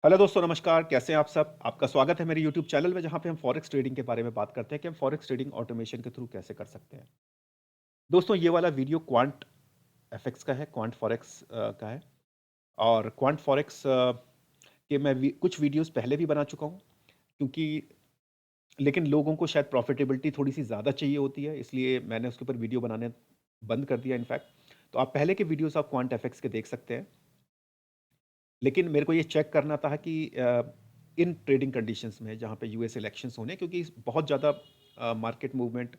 Hello दोस्तों, नमस्कार। कैसे हैं आप सब? आपका स्वागत है मेरे यूट्यूब चैनल में, जहाँ पे हम फॉरेक्स ट्रेडिंग के बारे में बात करते हैं कि हम फॉरेक्स ट्रेडिंग ऑटोमेशन के थ्रू कैसे कर सकते हैं। दोस्तों, ये वाला वीडियो क्वांट एफएक्स का है, क्वांट फॉरेक्स का है। और क्वांट फॉरेक्स के मैं कुछ वीडियोस पहले भी बना चुका हूँ, क्योंकि लेकिन लोगों को शायद प्रॉफिटेबिलिटी थोड़ी सी ज़्यादा चाहिए होती है, इसलिए मैंने उसके ऊपर वीडियो बनाने बंद कर दिया इनफैक्ट। तो आप पहले के वीडियोस आप क्वांट एफएक्स के देख सकते हैं। लेकिन मेरे को ये चेक करना था कि इन ट्रेडिंग कंडीशंस में जहाँ पे यूएस इलेक्शंस होने, क्योंकि बहुत ज़्यादा मार्केट मूवमेंट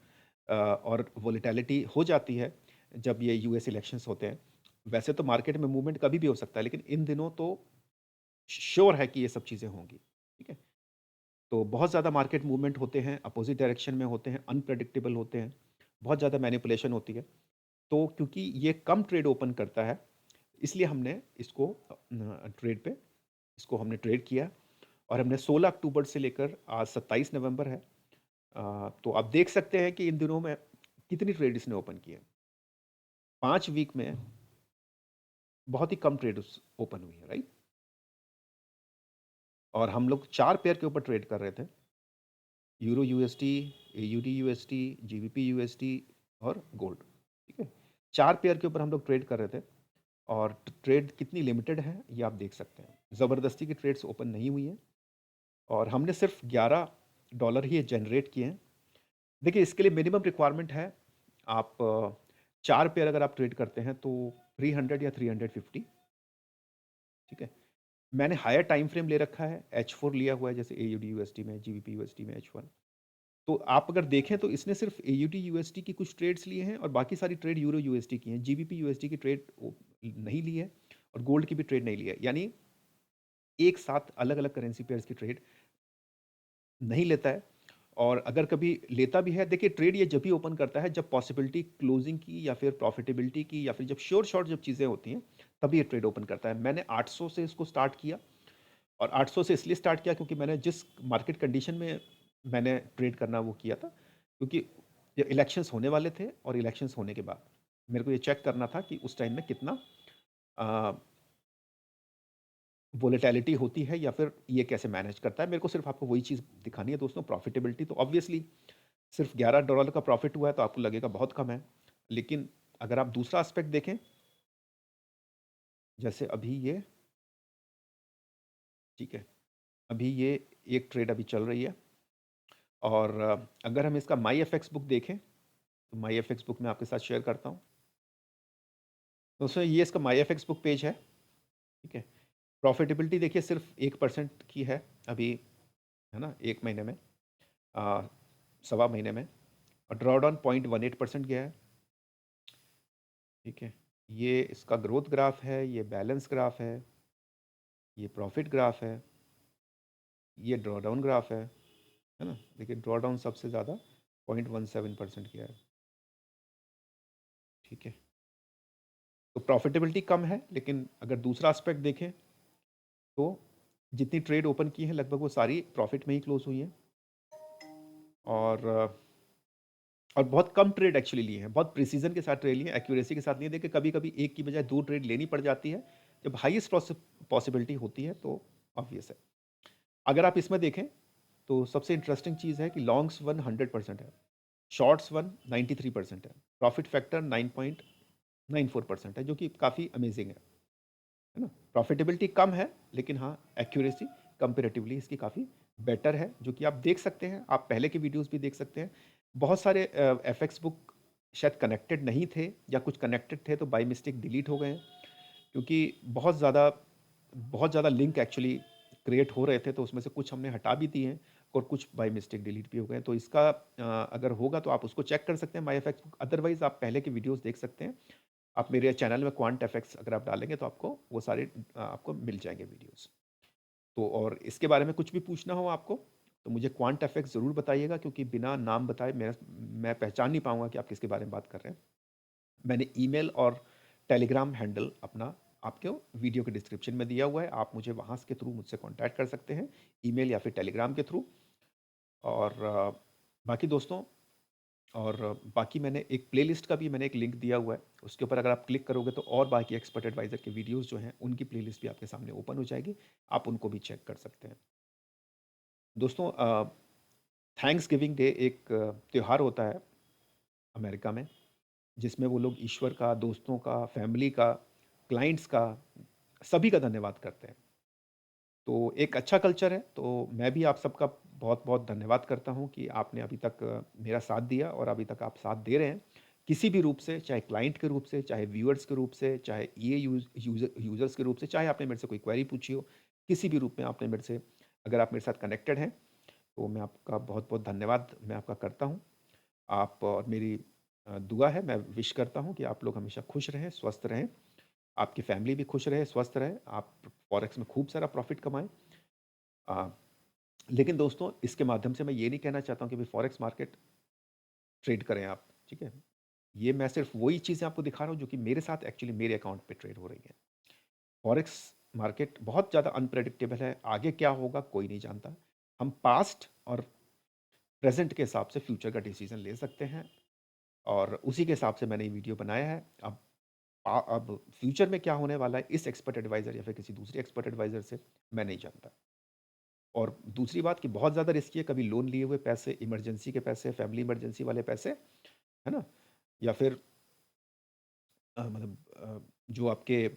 और वोलेटिलिटी हो जाती है जब ये यूएस इलेक्शंस होते हैं। वैसे तो मार्केट में मूवमेंट कभी भी हो सकता है, लेकिन इन दिनों तो श्योर है कि ये सब चीज़ें होंगी। ठीक है? तो बहुत ज़्यादा मार्केट मूवमेंट होते हैं, अपोजिट डायरेक्शन में होते हैं, अनप्रेडिक्टेबल होते हैं, बहुत ज़्यादा मैनिपुलेशन होती है। तो क्योंकि ये कम ट्रेड ओपन करता है, इसलिए हमने इसको ट्रेड पे इसको हमने ट्रेड किया। और हमने 16 अक्टूबर से लेकर आज 27 नवंबर है। तो आप देख सकते हैं कि इन दिनों में कितनी ट्रेड इसने ओपन की है। 5 वीक में बहुत ही कम ट्रेड ओपन हुई है, राइट? और हम लोग 4 पेयर के ऊपर ट्रेड कर रहे थे। Euro USD, AUD USD, GBP USD और गोल्ड। ठीक है? 4 पेयर के ऊपर हम लोग ट्रेड कर रहे थे। और ट्रेड कितनी लिमिटेड है ये आप देख सकते हैं। ज़बरदस्ती की ट्रेड्स ओपन नहीं हुई हैं। और हमने सिर्फ $11 ही जनरेट किए हैं। देखिए, इसके लिए मिनिमम रिक्वायरमेंट है, आप 4 पेयर अगर आप ट्रेड करते हैं तो 300 या 350। ठीक है? मैंने हायर टाइम फ्रेम ले रखा है, H4 लिया हुआ है, जैसे एयूडी यूएसडी में, जीबीपी यूएसडी में H1। तो आप अगर देखें तो इसने सिर्फ एयूडी यूएसडी की कुछ ट्रेड्स लिए हैं और बाकी सारी ट्रेड यूरो यूएसडी की हैं। जीबीपी यूएसडी की ट्रेड नहीं ली है और गोल्ड की भी ट्रेड नहीं ली है। यानी एक साथ अलग-अलग करेंसी पेयर्स की ट्रेड नहीं लेता है। और अगर कभी लेता भी है, देखिए, ट्रेड ये जब भी ओपन करता है जब पॉसिबिलिटी क्लोजिंग की या फिर प्रॉफिटेबिलिटी की या फिर जब श्योर शॉर्ट जब चीज़ें होती हैं, तभी ये ट्रेड ओपन करता है। मैंने 800 से इसको स्टार्ट किया। और 800 से इसलिए स्टार्ट किया क्योंकि मैंने जिस मार्केट कंडीशन में मैंने ट्रेड करना वो किया था, क्योंकि ये इलेक्शंस होने वाले थे और इलेक्शंस होने के बाद मेरे को ये चेक करना था कि उस टाइम में कितना वोलेटिलिटी होती है या फिर ये कैसे मैनेज करता है। मेरे को सिर्फ आपको वही चीज़ दिखानी है दोस्तों, प्रॉफिटेबिलिटी। तो ऑब्वियसली सिर्फ $11 का प्रॉफिट हुआ है तो आपको लगेगा बहुत कम है। लेकिन अगर आप दूसरा एस्पेक्ट देखें, जैसे अभी ये, ठीक है, अभी ये एक ट्रेड अभी चल रही है। और अगर हम इसका माई एफएक्स बुक देखें, तो माई एफएक्स बुक मैं आपके साथ शेयर करता हूँ। दोस्तों, ये इसका माई एफएक्स बुक पेज है। ठीक है? प्रॉफिटेबिलिटी देखिए सिर्फ 1% की है अभी, है ना, 1 महीने में, आ, सवा महीने में। और ड्रॉ डाउन 0.18% गया है। ठीक है? ये इसका ग्रोथ ग्राफ है, ये बैलेंस ग्राफ है, ये प्रॉफिट ग्राफ है, ये ड्रॉ डाउन ग्राफ है ना? देखिए, ड्रॉ डाउन सबसे ज़्यादा 0.17% किया है। ठीक है? तो प्रॉफिटेबिलिटी कम है, लेकिन अगर दूसरा एस्पेक्ट देखें तो जितनी ट्रेड ओपन की है लगभग वो सारी प्रॉफिट में ही क्लोज हुई है। और बहुत कम ट्रेड एक्चुअली लिए हैं, बहुत प्रिसीजन के साथ ट्रेड लिए हैं, एक्यूरेसी के साथ नहीं। देखिए, कभी-कभी एक की बजाय 2 ट्रेड लेनी पड़ जाती है, जब हाईएस्ट पॉसिबिलिटी होती है तो ऑब्वियस है। अगर आप इसमें देखें तो सबसे इंटरेस्टिंग चीज़ है कि लॉन्ग्स वन 100% है, शॉर्ट्स वन 93% है, प्रॉफिट फैक्टर 9.94% है, जो कि काफ़ी अमेजिंग है ना? प्रॉफिटेबिलिटी कम है, लेकिन हाँ, एक्यूरेसी कंपैरेटिवली इसकी काफ़ी बेटर है, जो कि आप देख सकते हैं। आप पहले के वीडियोज़ भी देख सकते हैं। बहुत सारे एफएक्स बुक शायद कनेक्टेड नहीं थे, या कुछ कनेक्टेड थे तो बाय मिस्टेक डिलीट हो गए हैं, क्योंकि बहुत ज़्यादा लिंक एक्चुअली क्रिएट हो रहे थे, तो उसमें से कुछ हमने हटा भी दिए हैं और कुछ बाय मिस्टेक डिलीट भी हो गए हैं। तो इसका अगर होगा तो आप उसको चेक कर सकते हैं माय एफएक्स बुक, अदरवाइज़ आप पहले के वीडियोज़ देख सकते हैं। आप मेरे चैनल में क्वांट एफएक्स अगर आप डालेंगे तो आपको वो सारे आपको मिल जाएँगे वीडियोज़। तो और इसके बारे में कुछ भी पूछना हो आपको, तो मुझे क्वांट एफएक्स ज़रूर बताइएगा, क्योंकि बिना नाम बताए मैं पहचान नहीं पाऊँगा कि आप किसके बारे में बात कर रहे हैं। मैंने ईमेल और टेलीग्राम हैंडल अपना आपको वीडियो के डिस्क्रिप्शन में दिया हुआ है। आप मुझे वहाँ के थ्रू मुझसे कॉन्टैक्ट कर सकते हैं, ईमेल या फिर टेलीग्राम के थ्रू। और बाकी दोस्तों, और बाकी मैंने एक प्लेलिस्ट का भी मैंने एक लिंक दिया हुआ है, उसके ऊपर अगर आप क्लिक करोगे तो और बाकी एक्सपर्ट एडवाइज़र के वीडियोज़ जो हैं, उनकी प्लेलिस्ट भी आपके सामने ओपन हो जाएगी, आप उनको भी चेक कर सकते हैं। दोस्तों थैंक्सगिविंग डे एक त्योहार होता है अमेरिका में, जिसमें वो लोग ईश्वर का, दोस्तों का, फैमिली का, क्लाइंट्स का, सभी का धन्यवाद करते हैं। तो एक अच्छा कल्चर है, तो मैं भी आप सबका बहुत-बहुत धन्यवाद करता हूँ कि आपने अभी तक मेरा साथ दिया और अभी तक आप साथ दे रहे हैं। किसी भी रूप से, चाहे क्लाइंट के रूप से, चाहे व्यूअर्स के रूप से, चाहे ये यूज़र्स के रूप से, चाहे आपने मेरे से कोई क्वेरी पूछी हो, किसी भी रूप में आपने मेरे से अगर आप मेरे साथ कनेक्टेड हैं, तो मैं आपका बहुत-बहुत धन्यवाद मैं आपका करता हूँ। आप और मेरी दुआ है, मैं विश करता हूँ कि आप लोग हमेशा खुश रहें, स्वस्थ रहें, आपकी फैमिली भी खुश रहे, स्वस्थ रहे, आप फॉरेक्स में खूब सारा प्रॉफ़िट कमाएँ। अ, लेकिन दोस्तों इसके माध्यम से मैं ये नहीं कहना चाहता हूँ कि भई फॉरेक्स मार्केट ट्रेड करें आप, ठीक है? ये मैं सिर्फ़ वही चीज़ें आपको दिखा रहा हूँ जो कि मेरे साथ एक्चुअली मेरे अकाउंट पे ट्रेड हो रही हैं। फॉरेक्स मार्केट बहुत ज़्यादा अनप्रेडिक्टेबल है, आगे क्या होगा कोई नहीं जानता। हम पास्ट और प्रेज़ेंट के हिसाब से फ्यूचर का डिसीज़न ले सकते हैं और उसी के हिसाब से मैंने ये वीडियो बनाया है। अब फ्यूचर में क्या होने वाला है इस एक्सपर्ट एडवाइज़र या फिर किसी दूसरे एक्सपर्ट एडवाइज़र से मैं नहीं जानता। और दूसरी बात कि बहुत ज़्यादा रिस्की है, कभी लोन लिए हुए पैसे, इमरजेंसी के पैसे, फैमिली इमरजेंसी वाले पैसे, है ना? या फिर मतलब जो आपके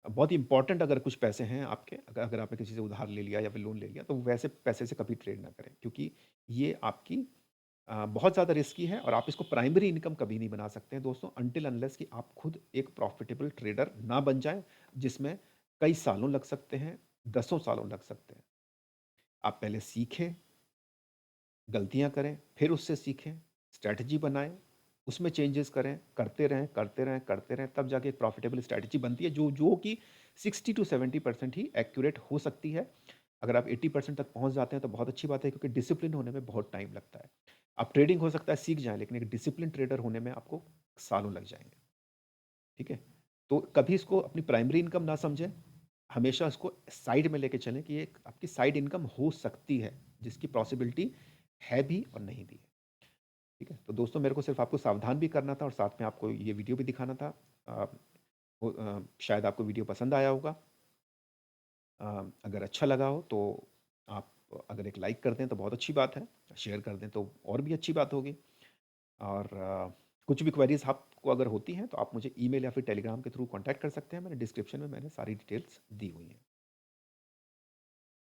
बहुत ही इम्पोर्टेंट अगर कुछ पैसे हैं आपके, अगर अगर आपने किसी से उधार ले लिया या फिर लोन ले लिया, तो वैसे पैसे से कभी ट्रेड ना करें क्योंकि ये आपकी बहुत ज़्यादा रिस्की है और आप इसको प्राइमरी इनकम कभी नहीं बना सकते हैं दोस्तों अनटिल अनलेस कि आप खुद एक प्रॉफिटेबल ट्रेडर ना बन जाएँ, जिसमें कई सालों लग सकते हैं, दसों सालों लग सकते हैं। आप पहले सीखें, गलतियाँ करें, फिर उससे सीखें, स्ट्रैटेजी बनाएँ, उसमें चेंजेस करें, करते रहें, करते रहें, करते रहें, तब जाके एक प्रॉफिटेबल स्ट्रैटेजी बनती है जो कि 60 टू 70% ही एक्यूरेट हो सकती है। अगर आप 80% तक पहुँच जाते हैं तो बहुत अच्छी बात है क्योंकि डिसिप्लिन होने में बहुत टाइम लगता है। आप ट्रेडिंग हो सकता है सीख जाएँ लेकिन एक डिसिप्लिन ट्रेडर होने में आपको सालों लग जाएँगे, ठीक है? तो कभी इसको अपनी प्राइमरी इनकम ना समझें, हमेशा इसको साइड में लेके चलें कि ये एक आपकी साइड इनकम हो सकती है, जिसकी पॉसिबिलिटी है भी और नहीं भी है। ठीक है? तो दोस्तों मेरे को सिर्फ़ आपको सावधान भी करना था और साथ में आपको ये वीडियो भी दिखाना था। अ, शायद आपको वीडियो पसंद आया होगा। अगर अच्छा लगा हो तो आप अगर एक लाइक कर दें तो बहुत अच्छी बात है, शेयर कर दें तो और भी अच्छी बात होगी और कुछ भी क्वेरीज़ आपको अगर होती हैं तो आप मुझे ईमेल या फिर टेलीग्राम के थ्रू कॉन्टैक्ट कर सकते हैं। मैंने डिस्क्रिप्शन में मैंने सारी डिटेल्स दी हुई हैं।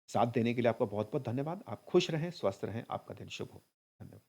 साथ देने के लिए आपका बहुत-बहुत धन्यवाद। आप खुश रहें, स्वस्थ रहें, आपका दिन शुभ हो। धन्यवाद।